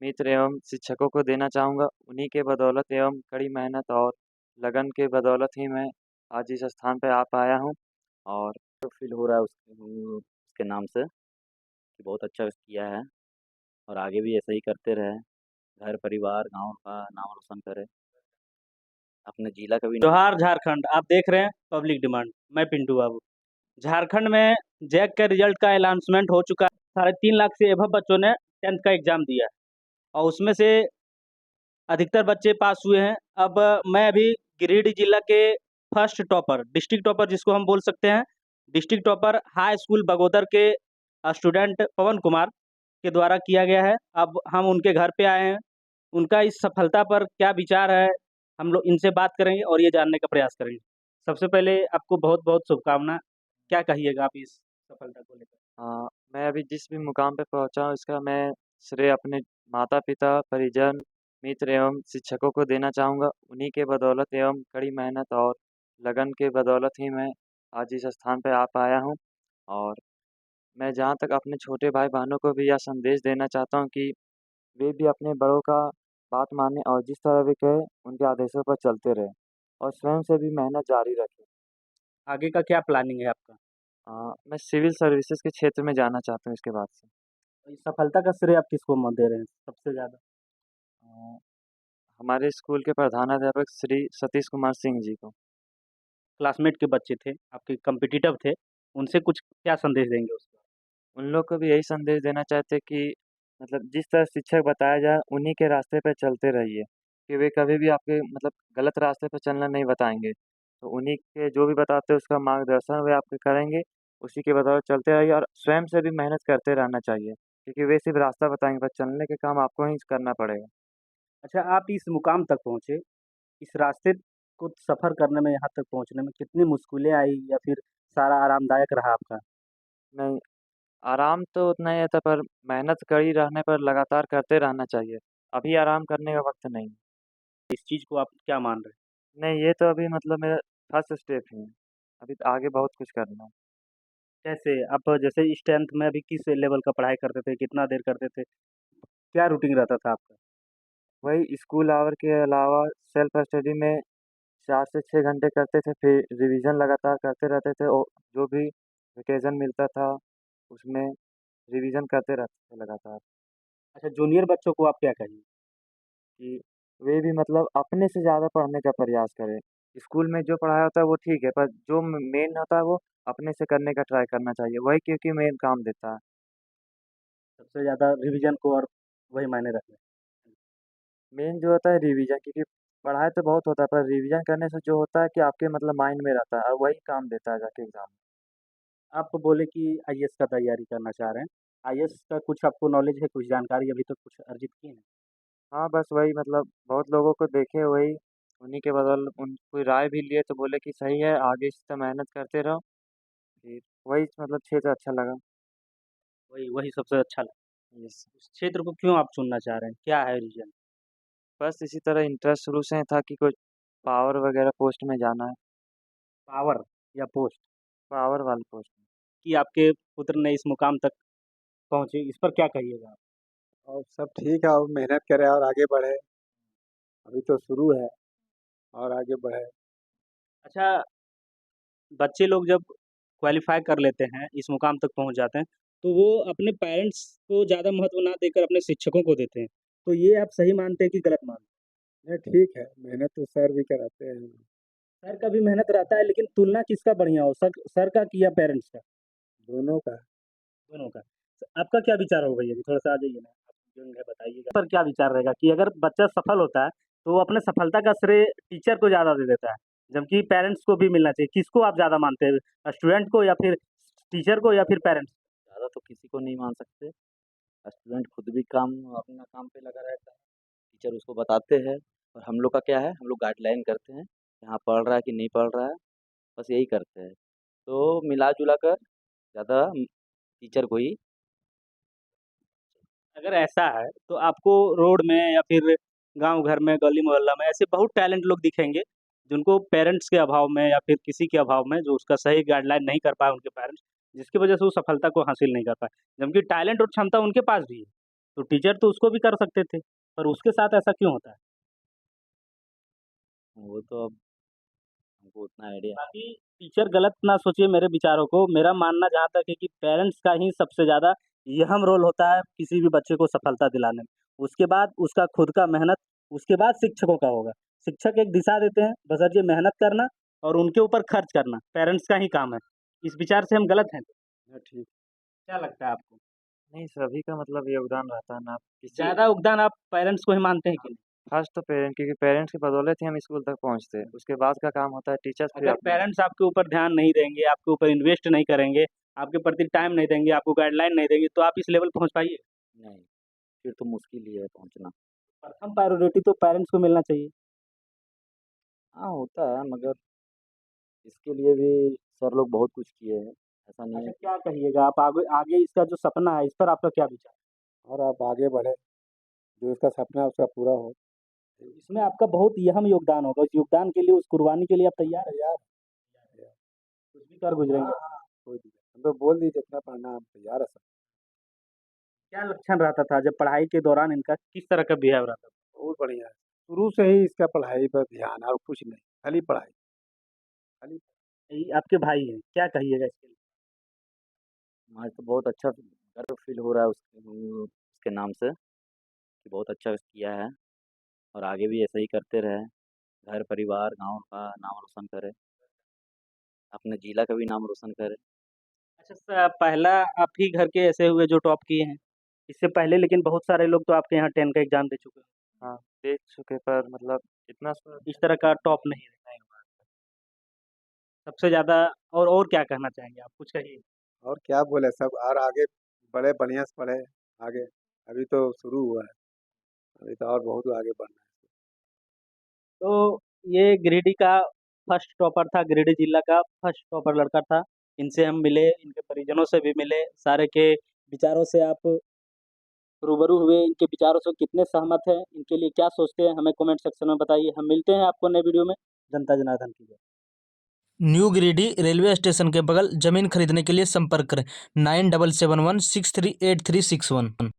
मित्र एवं शिक्षकों को देना चाहूँगा। उन्हीं के बदौलत एवं कड़ी मेहनत और लगन के बदौलत ही मैं आज इस स्थान पे आ पाया हूँ और तो फ़ील हो रहा है उसके नाम से कि बहुत अच्छा किया है और आगे भी ऐसा ही करते रहें। घर परिवार गाँव का नाम रोशन करें, अपने जिला का भी नाम। जोहार झारखंड, आप देख रहे हैं पब्लिक डिमांड। मैं पिंटू बाबू। झारखंड में जैक के रिजल्ट का अनाउंसमेंट हो चुका है। 3.5 लाख से एभव बच्चों ने 10th का एग्जाम दिया है और उसमें से अधिकतर बच्चे पास हुए हैं। अब मैं अभी गिरिडीह जिला के फर्स्ट टॉपर, डिस्ट्रिक्ट टॉपर जिसको हम बोल सकते हैं, district topper high school Bagodar के स्टूडेंट पवन कुमार के द्वारा किया गया है। अब हम उनके घर पे आए हैं, उनका इस सफलता पर क्या विचार है, हम लोग इनसे बात करेंगे और ये जानने का प्रयास करेंगे। सबसे पहले आपको बहुत-बहुत शुभकामना। क्या कहिएगा आप इस सफलता को लेकर? मैं अभी जिस भी मुकाम पे पहुँचा हूँ इसका मैं श्रेय अपने माता-पिता, परिजन, मित्र एवं शिक्षकों को देना चाहूँगा। उन्हीं के बदौलत एवं कड़ी मेहनत और लगन के बदौलत ही मैं आज इस स्थान पे आ पाया हूँ और मैं जहाँ तक अपने छोटे भाई-बहनों को भी यह संदेश देना चाहता हूँ कि वे भी अपने बड़ों का बात मानें और जिस तरह वे कहें उनके आदेशों पर चलते रहें और स्वयं से भी मेहनत जारी रखें। आगे का क्या प्लानिंग है आपका? मैं सिविल सर्विसेज के क्षेत्र में जाना चाहता हूँ इसके बाद से। इस सफलता का श्रेय आप किसको दे रहे हैं सबसे ज़्यादा? अ, हमारे स्कूल के प्रधानाध्यापक श्री सतीश कुमार सिंह जी को। क्लासमेट के बच्चे थे, आपके कॉम्पिटिटिव थे, उनसे कुछ क्या संदेश देंगे उसको? उन लोग को भी यही संदेश देना चाहते हैं कि मतलब जिस तरह शिक्षक बताया जाए उन्हीं के रास्ते पे चलते रहिए, कि वे कभी भी आपके मतलब गलत रास्ते पे चलना नहीं बताएँगे। तो उन्हीं के जो भी बताते हैं उसका मार्गदर्शन वे आपके करेंगे, उसी के बदौलत चलते रहिए और स्वयं से भी मेहनत करते रहना चाहिए, क्योंकि वे सिर्फ़ रास्ता बताएँगे पर चलने के काम आपको ही करना पड़ेगा। अच्छा, आप इस मुकाम तक पहुँचे, इस रास्ते को सफ़र करने में, यहाँ तक पहुँचने में कितनी मुश्किलें आई या फिर सारा आरामदायक रहा आपका? नहीं, आराम तो उतना ही आता पर मेहनत कड़ी रहने पर लगातार करते रहना चाहिए। अभी आराम करने का वक़्त नहीं है। इस चीज़ को आप क्या मान रहे हैं? नहीं, ये तो अभी मतलब मेरा फर्स्ट स्टेप ही है। अभी तो आगे बहुत कुछ करना है। कैसे आप जैसे इस 10th में अभी किस लेवल का पढ़ाई करते थे, कितना देर करते थे? क्या रूटीन रहता था आपका? वही स्कूल आवर के अलावा सेल्फ स्टडी में 4 से 6 घंटे करते थे, फिर रिवीज़न लगातार करते रहते थे और जो भी वेकेशन मिलता था, उसमें रिवीज़न करते रहते थे लगातार अच्छा, जूनियर बच्चों को आप क्या कहेंगे? कि वे भी मतलब अपने से ज़्यादा पढ़ने का प्रयास करें। स्कूल में जो पढ़ाया होता है वो ठीक है, पर जो मेन होता है वो अपने से करने का ट्राई करना चाहिए, वही क्योंकि मेन काम देता है। सबसे ज़्यादा रिवीजन को और वही मायने रखते हैं। मेन जो होता है रिवीज़न क्योंकि पढ़ाई तो बहुत होता है, पर रिवीज़न करने से जो होता है कि आपके मतलब माइंड में रहता है और वही काम देता है जाके एग्ज़ाम में। आप बोले कि आईएएस का तैयारी करना चाह रहे हैं। आईएएस का कुछ आपको नॉलेज है, कुछ जानकारी अभी तक कुछ अर्जित की है? हाँ, बस वही मतलब बहुत लोगों को देखे वही उन्हीं के बदौलत उनकी राय भी लिए तो बोले कि सही है, आगे इसी तरह मेहनत करते रहो। फिर वही मतलब क्षेत्र अच्छा लगा। वही वही सबसे अच्छा लगा। यस। उस क्षेत्र को क्यों आप चुनना चाह रहे हैं? क्या है रीज़न? बस इसी तरह इंटरेस्ट शुरू से था कि कुछ पावर वगैरह पोस्ट में जाना है, पावर या पोस्ट पावर वाली पोस्ट में। कि आपके पुत्र ने इस मुकाम तक पहुँचे, इस पर क्या कहिएगा आप? और सब ठीक है और मेहनत करें और आगे बढ़े। अभी तो शुरू है और आगे बढ़े। अच्छा, बच्चे लोग जब क्वालीफ़ाई कर लेते हैं, इस मुकाम तक पहुँच जाते हैं, तो वो अपने पेरेंट्स को ज़्यादा महत्व ना देकर अपने शिक्षकों को देते हैं। तो ये आप सही मानते हैं कि गलत मानते हैं? नहीं ठीक है, मेहनत तो सर भी कराते हैं। सर का भी मेहनत रहता है, लेकिन तुलना किसका बढ़िया हो, सर का कि या पेरेंट्स का? दोनों का। दोनों का। तो आपका क्या विचार होगा ये? थोड़ा-सा आ जाइए ना, आप जो है बताइएगा। पर क्या विचार रहेगा कि अगर बच्चा सफल होता है, तो वो अपने सफलता का श्रेय टीचर को ज़्यादा दे देता है, जबकि पेरेंट्स को भी मिलना चाहिए। किसको आप ज़्यादा मानते हैं? स्टूडेंट को या फिर टीचर को या फिर पेरेंट्स? ज़्यादा तो किसी को नहीं मान सकते। स्टूडेंट खुद भी काम अपना काम पे लगा रहता है, टीचर उसको बताते हैं और हम लोग का क्या है, हम लोग गाइडलाइन करते हैं, हाँ पढ़ रहा है कि नहीं पढ़ रहा है, बस यही करते हैं। तो मिला-जुला कर ज़्यादा टीचर को ही। अगर ऐसा है, तो आपको रोड में या फिर गाँव घर में, गली-मोहल्ला में ऐसे बहुत टैलेंट लोग दिखेंगे, जिनको पेरेंट्स के अभाव में या फिर किसी के अभाव में जो उसका सही गाइडलाइन नहीं कर पाए उनके पेरेंट्स, जिसकी वजह से वो सफलता को हासिल नहीं कर पाए। जबकि टैलेंट और क्षमता उनके पास भी है। तो टीचर तो उसको भी कर सकते थे, पर उसके साथ ऐसा क्यों होता है? वो तो अब हमको उतना आइडिया बाकी टीचर गलत ना सोचिए मेरे विचारों को, मेरा मानना जहाँ तक है कि पेरेंट्स का ही सबसे ज़्यादा अहम रोल होता है किसी भी बच्चे को सफलता दिलाने में। उसके बाद उसका खुद का मेहनत, उसके बाद शिक्षकों का होगा। शिक्षक एक दिशा देते हैं, बशर्ते मेहनत करना और उनके ऊपर खर्च करना पेरेंट्स का ही काम है। इस विचार से हम गलत हैं? हाँ, ठीक। क्या लगता है आपको? नहीं, सभी का मतलब योगदान रहता है ना, किसी ज़्यादा योगदान आप पेरेंट्स को ही मानते हैं कि नहीं? फर्स्ट तो पेरेंट, क्योंकि पेरेंट्स की बदौलत ही हम स्कूल तक पहुँचते हैं। उसके बाद का काम होता है टीचर्स भी अगर अपने पेरेंट्स आपके ऊपर ध्यान नहीं देंगे, आपके ऊपर इन्वेस्ट नहीं करेंगे, आपके प्रति टाइम नहीं देंगे, आपको गाइडलाइन नहीं देंगे, तो आप इस लेवल पहुँच पाइए? नहीं, फिर तो मुश्किल ही है पहुँचना। प्रथम प्रायोरिटी तो पेरेंट्स को मिलना चाहिए। हाँ, होता है मगर इसके लिए भी सर लोग बहुत कुछ किए हैं। ऐसा नहीं अच्छा, है क्या कहिएगा आप आगे आगे इसका जो सपना है, इस पर आपका क्या विचार है? और आप आगे बढ़े, जो उसका सपना है उसका पूरा हो। इसमें आपका बहुत अहम योगदान होगा, उस योगदान के लिए, उस कुर्बानी के लिए आप तैयार हैं? तैयार हैं। कुछ भी कर गुजरेंगे। कोई दिक्कत हम तो बोल दिए जितना पढ़ना हम तैयार है सब। क्या लक्षण रहता था जब पढ़ाई के दौरान इनका किस तरह का बिहेव रहता था? बहुत बढ़िया है। शुरू से ही इसका पढ़ाई पर ध्यान है और कुछ नहीं, खाली पढ़ाई, खाली। ये आपके भाई हैं, क्या कहिएगा इसके लिए? आज तो बहुत अच्छा गर्व फ़ील हो रहा है उसके नाम से कि बहुत अच्छा किया है और आगे भी ऐसा ही करते रहें। घर, परिवार, गाँव का नाम रोशन करें, अपने जिला का भी नाम रोशन करें। अच्छा पहला आप ही घर के ऐसे हुए जो टॉप किए हैं। इससे पहले लेकिन बहुत सारे लोग तो आपके यहाँ 10 का एग्ज़ाम दे चुके हैं। हाँ, देख चुके पर मतलब इतना इस तरह का टॉप नहीं हुआ। सबसे ज़्यादा और क्या कहना चाहेंगे आप? कुछ कहिए। और क्या बोले, सब और आगे बढ़े, बढ़िया से पढ़े आगे। अभी तो शुरू हुआ है, अभी तो और बहुत आगे बढ़ना है। तो ये गिरिडीह का फर्स्ट टॉपर था, गिरिडीह जिला का फर्स्ट टॉपर लड़का था। इनसे हम मिले, इनके परिजनों से भी मिले, सारे के विचारों से आप रूबरू हुए, इनके विचारों से कितने सहमत हैं, इनके लिए क्या सोचते हैं, हमें कमेंट सेक्शन में बताइए। हम मिलते हैं आपको नए वीडियो में। जनता जनार्दन की जय। न्यू गिरिडीह रेलवे स्टेशन के बगल जमीन खरीदने के लिए संपर्क करें 9771638361।